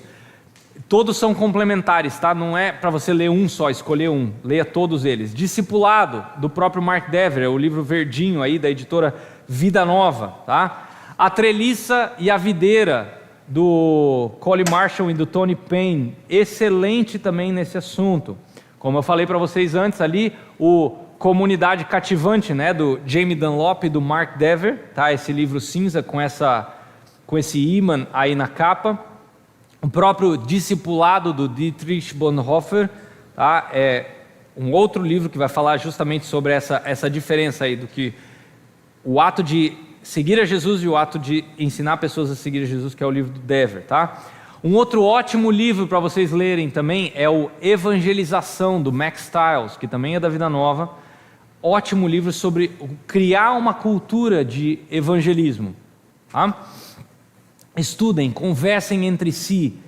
Todos são complementares, tá? Não é para você ler um só, escolher um. Leia todos eles. Discipulado, do próprio Mark Dever, o livro verdinho aí da editora Vida Nova, tá? A Treliça e a Videira, do Colin Marshall e do Tony Payne. Excelente também nesse assunto. Como eu falei para vocês antes ali, o Comunidade Cativante, né, do Jamie Dunlop e do Mark Dever, tá? Esse livro cinza com esse ímã aí na capa. O próprio Discipulado do Dietrich Bonhoeffer, tá? É um outro livro que vai falar justamente sobre essa diferença aí do que o ato de seguir a Jesus e o ato de ensinar pessoas a seguir a Jesus, que é o livro do Dever, tá? Um outro ótimo livro para vocês lerem também é o Evangelização, do Max Stiles, que também é da Vida Nova. Ótimo livro sobre criar uma cultura de evangelismo, tá? Estudem, conversem entre si.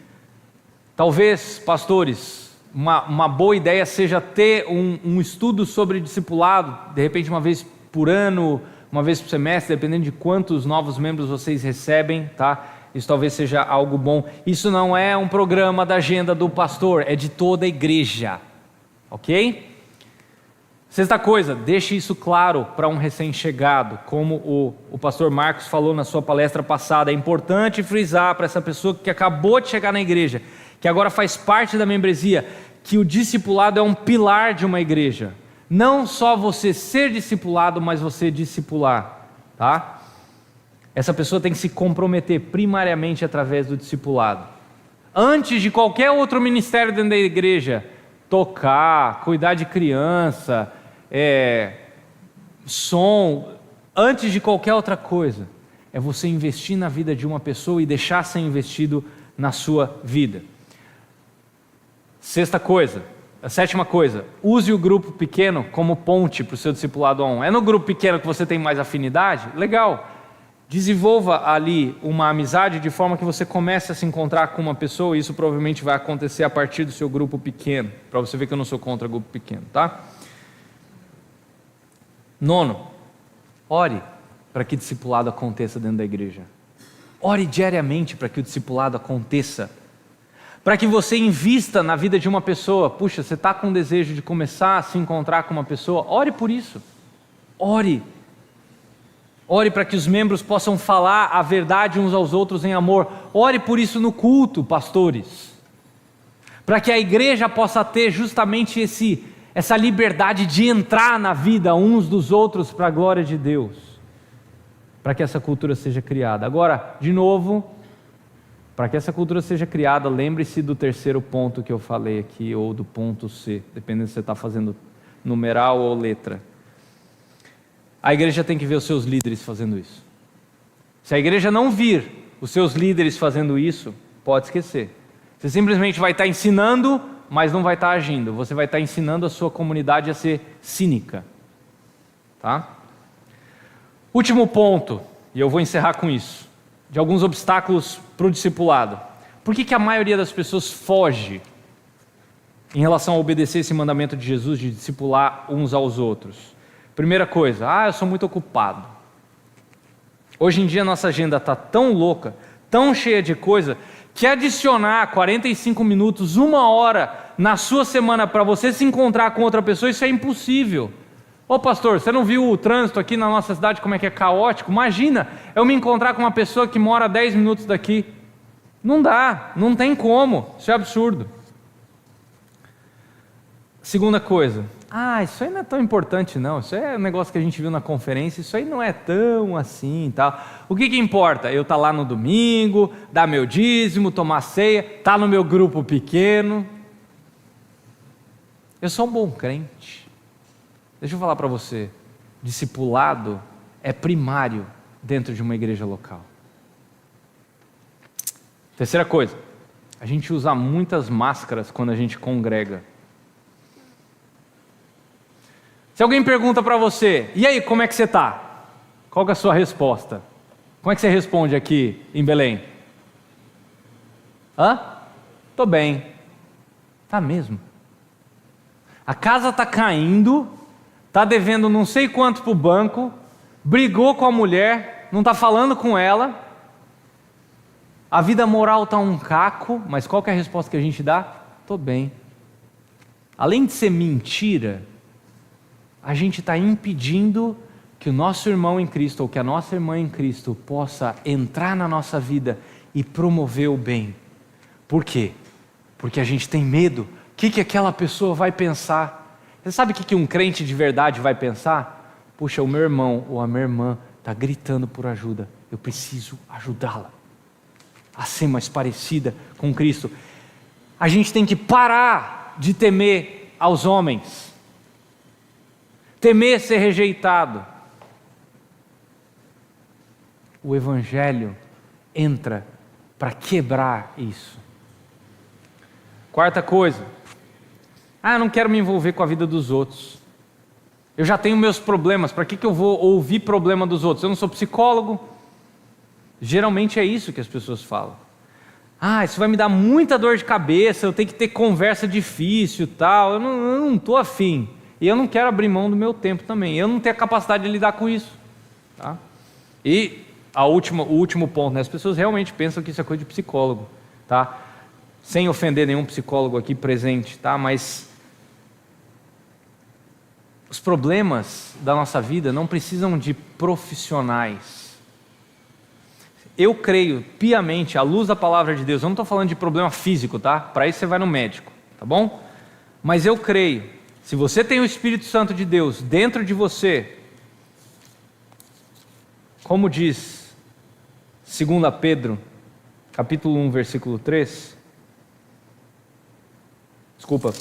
Talvez, pastores, uma boa ideia seja ter um estudo sobre discipulado, de repente uma vez por ano, uma vez por semestre, dependendo de quantos novos membros vocês recebem, tá? Isso talvez seja algo bom. Isso não é um programa da agenda do pastor, é de toda a igreja, ok? Sexta coisa, deixe isso claro para um recém-chegado, como o pastor Marcos falou na sua palestra passada. É importante frisar para essa pessoa que acabou de chegar na igreja, que agora faz parte da membresia, que o discipulado é um pilar de uma igreja. Não só você ser discipulado, mas você discipular, tá? Essa pessoa tem que se comprometer primariamente através do discipulado. Antes de qualquer outro ministério dentro da igreja, tocar, cuidar de criança, som, antes de qualquer outra coisa, é você investir na vida de uma pessoa e deixar ser investido na sua vida. Sétima coisa, use o grupo pequeno como ponte para o seu discipulado on. É no grupo pequeno que você tem mais afinidade? Legal. Desenvolva ali uma amizade de forma que você comece a se encontrar com uma pessoa, e isso provavelmente vai acontecer a partir do seu grupo pequeno, para você ver que eu não sou contra grupo pequeno, tá? Nono, ore para que o discipulado aconteça dentro da igreja. Ore diariamente para que o discipulado aconteça, para que você invista na vida de uma pessoa. Puxa, você está com desejo de começar a se encontrar com uma pessoa? Ore por isso, ore para que os membros possam falar a verdade uns aos outros em amor. Ore por isso no culto, pastores, para que a igreja possa ter justamente essa liberdade de entrar na vida uns dos outros para a glória de Deus, para que essa cultura seja criada. Agora, de novo, para que essa cultura seja criada, lembre-se do terceiro ponto que eu falei aqui, ou do ponto C, dependendo se você está fazendo numeral ou letra. A igreja tem que ver os seus líderes fazendo isso. Se a igreja não vir os seus líderes fazendo isso, pode esquecer. Você simplesmente vai estar ensinando, mas não vai estar agindo. Você vai estar ensinando a sua comunidade a ser cínica, tá? Último ponto, e eu vou encerrar com isso, de alguns obstáculos para o discipulado. Por que a maioria das pessoas foge em relação a obedecer esse mandamento de Jesus de discipular uns aos outros? Primeira coisa, eu sou muito ocupado. Hoje em dia a nossa agenda está tão louca, tão cheia de coisa, que adicionar 45 minutos, 1 hora na sua semana para você se encontrar com outra pessoa, isso é impossível. Ô pastor, você não viu o trânsito aqui na nossa cidade, como é que é caótico? Imagina eu me encontrar com uma pessoa que mora a 10 minutos daqui. Não dá, não tem como, isso é absurdo. Segunda coisa, isso aí não é tão importante não, isso é um negócio que a gente viu na conferência, isso aí não é tão assim e tal. O que importa? Eu estar lá no domingo, dar meu dízimo, tomar ceia, estar no meu grupo pequeno. Eu sou um bom crente. Deixa eu falar para você, discipulado é primário dentro de uma igreja local. Terceira coisa, A gente usa muitas máscaras quando a gente congrega. Se alguém pergunta para você, e aí, como é que você está? Qual que é a sua resposta? Como é que você responde aqui em Belém? Tô bem. Tá mesmo? A casa tá caindo, tá devendo não sei quanto pro banco, brigou com a mulher, não tá falando com ela, a vida moral tá um caco, mas qual que é a resposta que a gente dá? Tô bem. Além de ser mentira, a gente está impedindo que o nosso irmão em Cristo ou que a nossa irmã em Cristo possa entrar na nossa vida e promover o bem. Por quê? Porque a gente tem medo. O que aquela pessoa vai pensar? Você sabe o que um crente de verdade vai pensar? Puxa, o meu irmão ou a minha irmã está gritando por ajuda. Eu preciso ajudá-la a ser mais parecida com Cristo. A gente tem que parar de temer aos homens. Temer ser rejeitado. O Evangelho entra para quebrar isso. Quarta coisa. Eu não quero me envolver com a vida dos outros. Eu já tenho meus problemas, para que eu vou ouvir problema dos outros? Eu não sou psicólogo. Geralmente é isso que as pessoas falam. Isso vai me dar muita dor de cabeça, eu tenho que ter conversa difícil e tal. Eu não estou afim. E eu não quero abrir mão do meu tempo também. Eu não tenho a capacidade de lidar com isso. Tá? E o último ponto, né? As pessoas realmente pensam que isso é coisa de psicólogo. Tá? Sem ofender nenhum psicólogo aqui presente. Tá? Mas os problemas da nossa vida não precisam de profissionais. Eu creio piamente, à luz da palavra de Deus, eu não estou falando de problema físico, tá? Para isso você vai no médico, tá bom? Mas eu creio, se você tem o Espírito Santo de Deus dentro de você, como diz 2 Pedro, capítulo 1, versículo 3, desculpa,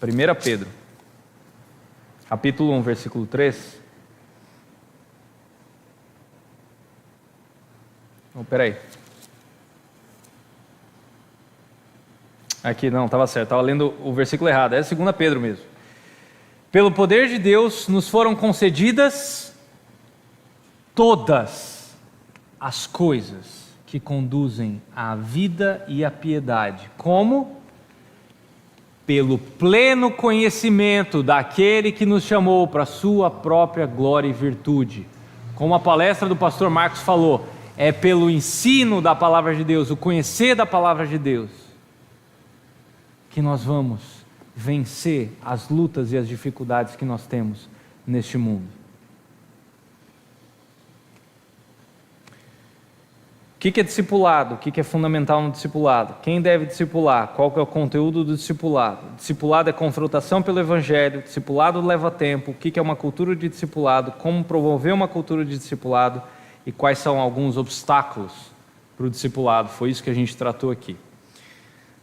1 Pedro, capítulo 1, versículo 3, peraí. Aqui não, estava certo, estava lendo o versículo errado, é 2 Pedro mesmo. Pelo poder de Deus nos foram concedidas todas as coisas que conduzem à vida e à piedade. Como? Pelo pleno conhecimento daquele que nos chamou para a sua própria glória e virtude. Como a palestra do pastor Marcos falou, é pelo ensino da palavra de Deus, o conhecer da palavra de Deus, que nós vamos vencer as lutas e as dificuldades que nós temos neste mundo. O que é discipulado? O que é fundamental no discipulado? Quem deve discipular? Qual que é o conteúdo do discipulado? Discipulado é confrontação pelo Evangelho, discipulado leva tempo, o que é uma cultura de discipulado, como promover uma cultura de discipulado e quais são alguns obstáculos para o discipulado. Foi isso que a gente tratou aqui.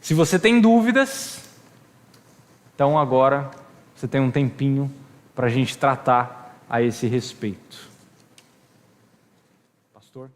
Se você tem dúvidas, então agora você tem um tempinho para a gente tratar a esse respeito. Pastor?